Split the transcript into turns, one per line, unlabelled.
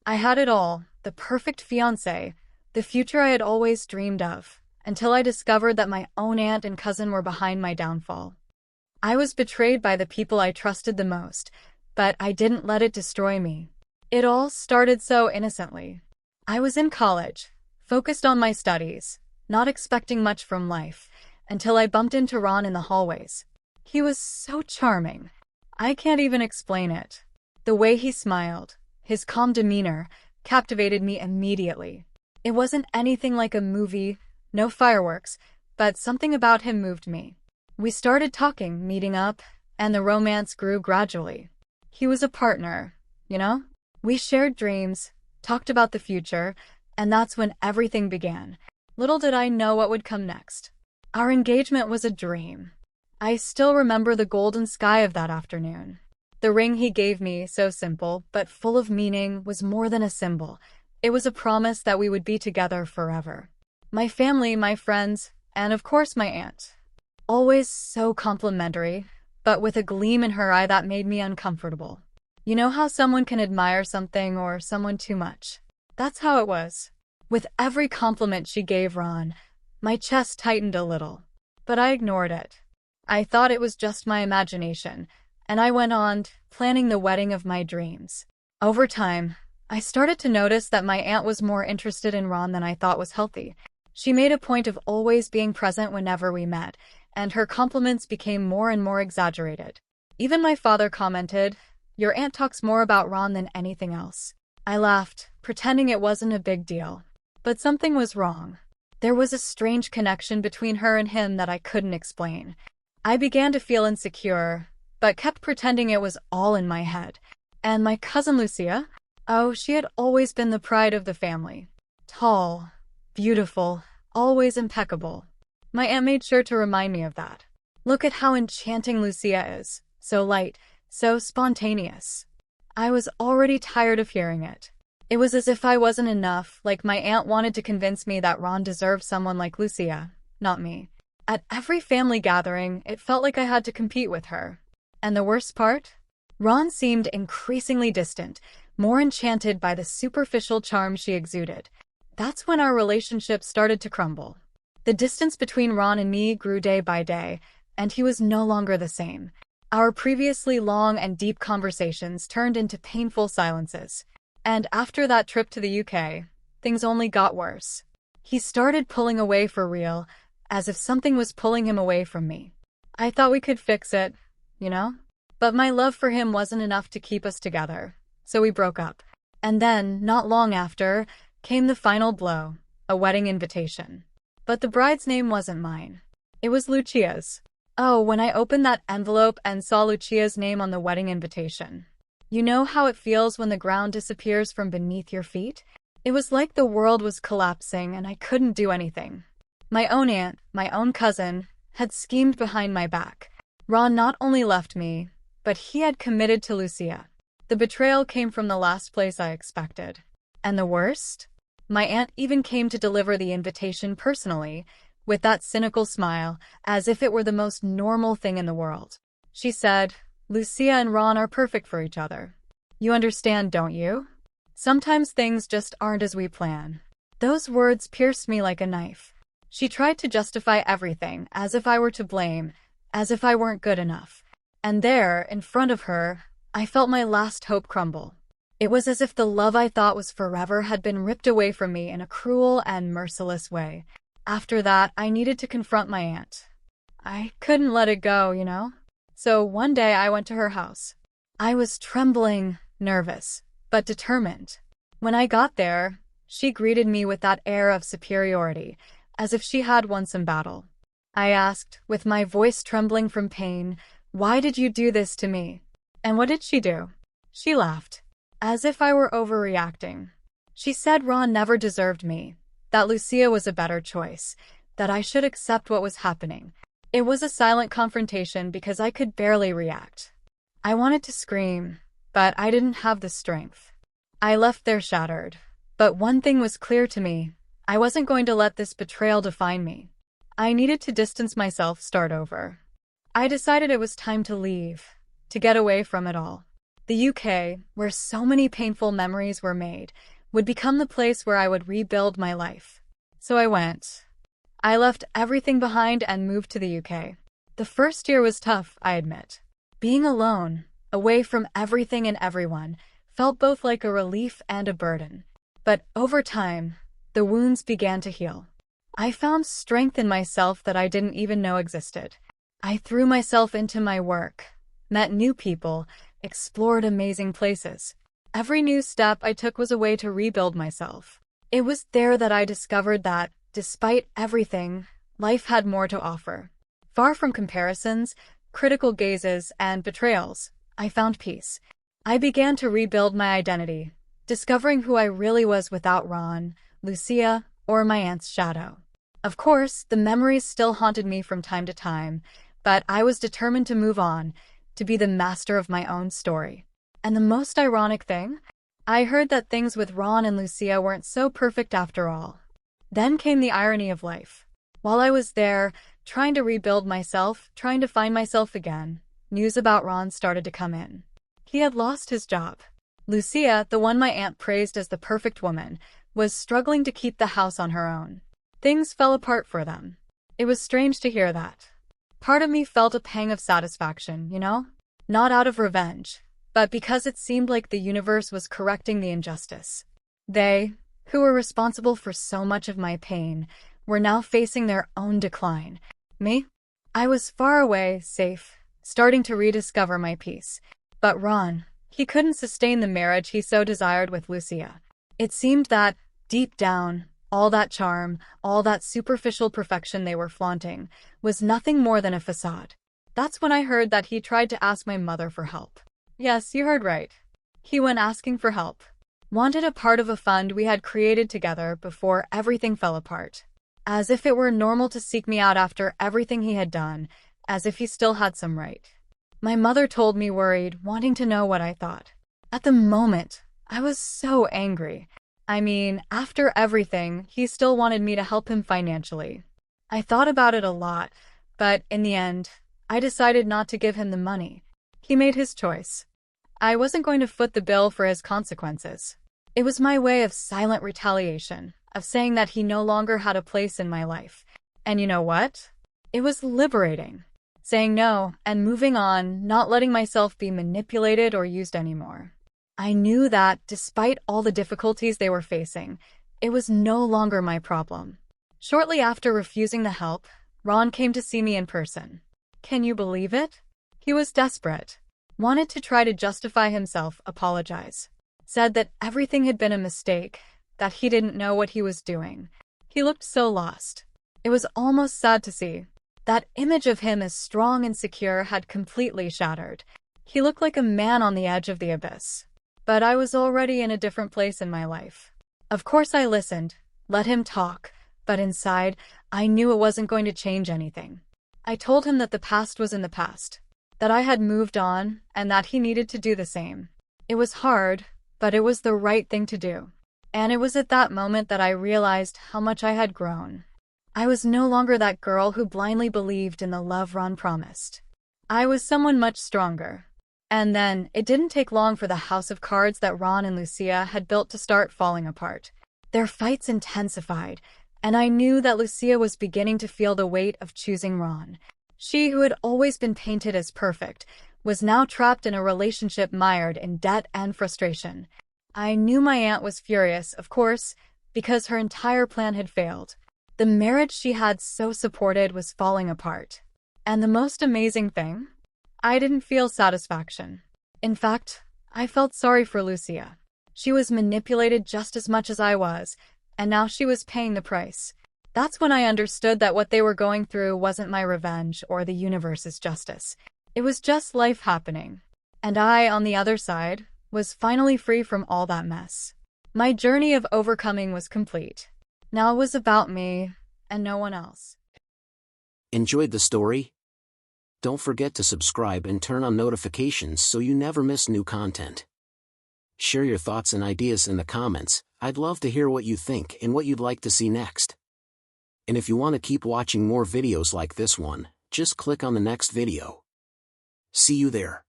I had it all, the perfect fiancé, the future I had always dreamed of, until I discovered that my own aunt and cousin were behind my downfall. I was betrayed by the people I trusted the most, but I didn't let it destroy me. It all started so innocently. I was in college, focused on my studies, not expecting much from life, until I bumped into Ron in the hallways. He was so charming. I can't even explain it. The way he smiled, his calm demeanor, captivated me immediately. It wasn't anything like a movie, no fireworks, but something about him moved me. We started talking, meeting up, and the romance grew gradually. He was a partner, you know? We shared dreams, talked about the future, and that's when everything began. Little did I know what would come next. Our engagement was a dream. I still remember the golden sky of that afternoon. The ring he gave me, so simple but full of meaning, was more than a symbol. It was a promise that we would be together forever. My family, my friends, and of course my aunt. Always so complimentary, but with a gleam in her eye that made me uncomfortable. You know how someone can admire something or someone too much? That's how it was. With every compliment she gave Ron, my chest tightened a little. But I ignored it. I thought it was just my imagination, and I went on, planning the wedding of my dreams. Over time, I started to notice that my aunt was more interested in Ron than I thought was healthy. She made a point of always being present whenever we met, and her compliments became more and more exaggerated. Even my father commented, "Your aunt talks more about Ron than anything else." I laughed, pretending it wasn't a big deal. But something was wrong. There was a strange connection between her and him that I couldn't explain. I began to feel insecure, but kept pretending it was all in my head. And my cousin Lucia? Oh, she had always been the pride of the family. Tall, beautiful, always impeccable. My aunt made sure to remind me of that. Look at how enchanting Lucia is. So light, so spontaneous. I was already tired of hearing it. It was as if I wasn't enough, like my aunt wanted to convince me that Ron deserved someone like Lucia, not me. At every family gathering, it felt like I had to compete with her. And the worst part? Ron seemed increasingly distant, more enchanted by the superficial charm she exuded. That's when our relationship started to crumble. The distance between Ron and me grew day by day, and he was no longer the same. Our previously long and deep conversations turned into painful silences. And after that trip to the UK, things only got worse. He started pulling away for real, as if something was pulling him away from me. I thought we could fix it, you know? But my love for him wasn't enough to keep us together, so we broke up. And then, not long after, came the final blow, a wedding invitation. But the bride's name wasn't mine. It was Lucia's. Oh, when I opened that envelope and saw Lucia's name on the wedding invitation. You know how it feels when the ground disappears from beneath your feet? It was like the world was collapsing and I couldn't do anything. My own aunt, my own cousin, had schemed behind my back. Ron not only left me, but he had committed to Lucia. The betrayal came from the last place I expected. And the worst? My aunt even came to deliver the invitation personally, with that cynical smile, as if it were the most normal thing in the world. She said, "Lucia and Ron are perfect for each other. You understand, don't you? Sometimes things just aren't as we plan." Those words pierced me like a knife. She tried to justify everything, as if I were to blame, as if I weren't good enough. And there, in front of her, I felt my last hope crumble. It was as if the love I thought was forever had been ripped away from me in a cruel and merciless way. After that, I needed to confront my aunt. I couldn't let it go, you know? So one day I went to her house. I was trembling, nervous, but determined. When I got there, she greeted me with that air of superiority, as if she had won some battle. I asked, with my voice trembling from pain, "Why did you do this to me?" And what did she do? She laughed, as if I were overreacting. She said Ron never deserved me, that Lucia was a better choice, that I should accept what was happening. It was a silent confrontation because I could barely react. I wanted to scream, but I didn't have the strength. I left there shattered. But one thing was clear to me. I wasn't going to let this betrayal define me. I needed to distance myself, start over. I decided it was time to leave, to get away from it all. The UK, where so many painful memories were made, would become the place where I would rebuild my life. So I went. I left everything behind and moved to the UK. The first year was tough, I admit. Being alone, away from everything and everyone, felt both like a relief and a burden. But over time, the wounds began to heal. I found strength in myself that I didn't even know existed. I threw myself into my work, met new people, explored amazing places. Every new step I took was a way to rebuild myself. It was there that I discovered that, despite everything, life had more to offer. Far from comparisons, critical gazes, and betrayals, I found peace. I began to rebuild my identity, discovering who I really was without Ron, Lucia, or my aunt's shadow. Of course, the memories still haunted me from time to time, but I was determined to move on, to be the master of my own story. And the most ironic thing? I heard that things with Ron and Lucia weren't so perfect after all. Then came the irony of life. While I was there, trying to rebuild myself, trying to find myself again, news about Ron started to come in. He had lost his job. Lucia, the one my aunt praised as the perfect woman, was struggling to keep the house on her own. Things fell apart for them. It was strange to hear that. Part of me felt a pang of satisfaction, Not out of revenge, but because it seemed like the universe was correcting the injustice. They, who were responsible for so much of my pain, were now facing their own decline. Me? I was far away, safe, starting to rediscover my peace. But Ron, he couldn't sustain the marriage he so desired with Lucia. It seemed that, deep down, all that charm, all that superficial perfection they were flaunting, was nothing more than a facade. That's when I heard that he tried to ask my mother for help. Yes, you heard right. He went asking for help. Wanted a part of a fund we had created together before everything fell apart. As if it were normal to seek me out after everything he had done, as if he still had some right. My mother told me worried, wanting to know what I thought. At the moment, I was so angry. After everything, he still wanted me to help him financially. I thought about it a lot, but in the end, I decided not to give him the money. He made his choice. I wasn't going to foot the bill for his consequences. It was my way of silent retaliation, of saying that he no longer had a place in my life. And you know what? It was liberating. Saying no and moving on, not letting myself be manipulated or used anymore. I knew that, despite all the difficulties they were facing, it was no longer my problem. Shortly after refusing the help, Ron came to see me in person. Can you believe it? He was desperate. Wanted to try to justify himself, apologize. Said that everything had been a mistake, that he didn't know what he was doing. He looked so lost. It was almost sad to see. That image of him as strong and secure had completely shattered. He looked like a man on the edge of the abyss. But I was already in a different place in my life. Of course I listened, let him talk, but inside, I knew it wasn't going to change anything. I told him that the past was in the past, that I had moved on, and that he needed to do the same. It was hard, but it was the right thing to do. And it was at that moment that I realized how much I had grown. I was no longer that girl who blindly believed in the love Ron promised. I was someone much stronger. And then, it didn't take long for the house of cards that Ron and Lucia had built to start falling apart. Their fights intensified, and I knew that Lucia was beginning to feel the weight of choosing Ron. She, who had always been painted as perfect, was now trapped in a relationship mired in debt and frustration. I knew my aunt was furious, of course, because her entire plan had failed. The marriage she had so supported was falling apart. And the most amazing thing? I didn't feel satisfaction. In fact, I felt sorry for Lucia. She was manipulated just as much as I was, and now she was paying the price. That's when I understood that what they were going through wasn't my revenge or the universe's justice. It was just life happening. And I, on the other side, was finally free from all that mess. My journey of overcoming was complete. Now it was about me and no one else.
Enjoyed the story? Don't forget to subscribe and turn on notifications so you never miss new content. Share your thoughts and ideas in the comments. I'd love to hear what you think and what you'd like to see next. And if you want to keep watching more videos like this one, just click on the next video. See you there.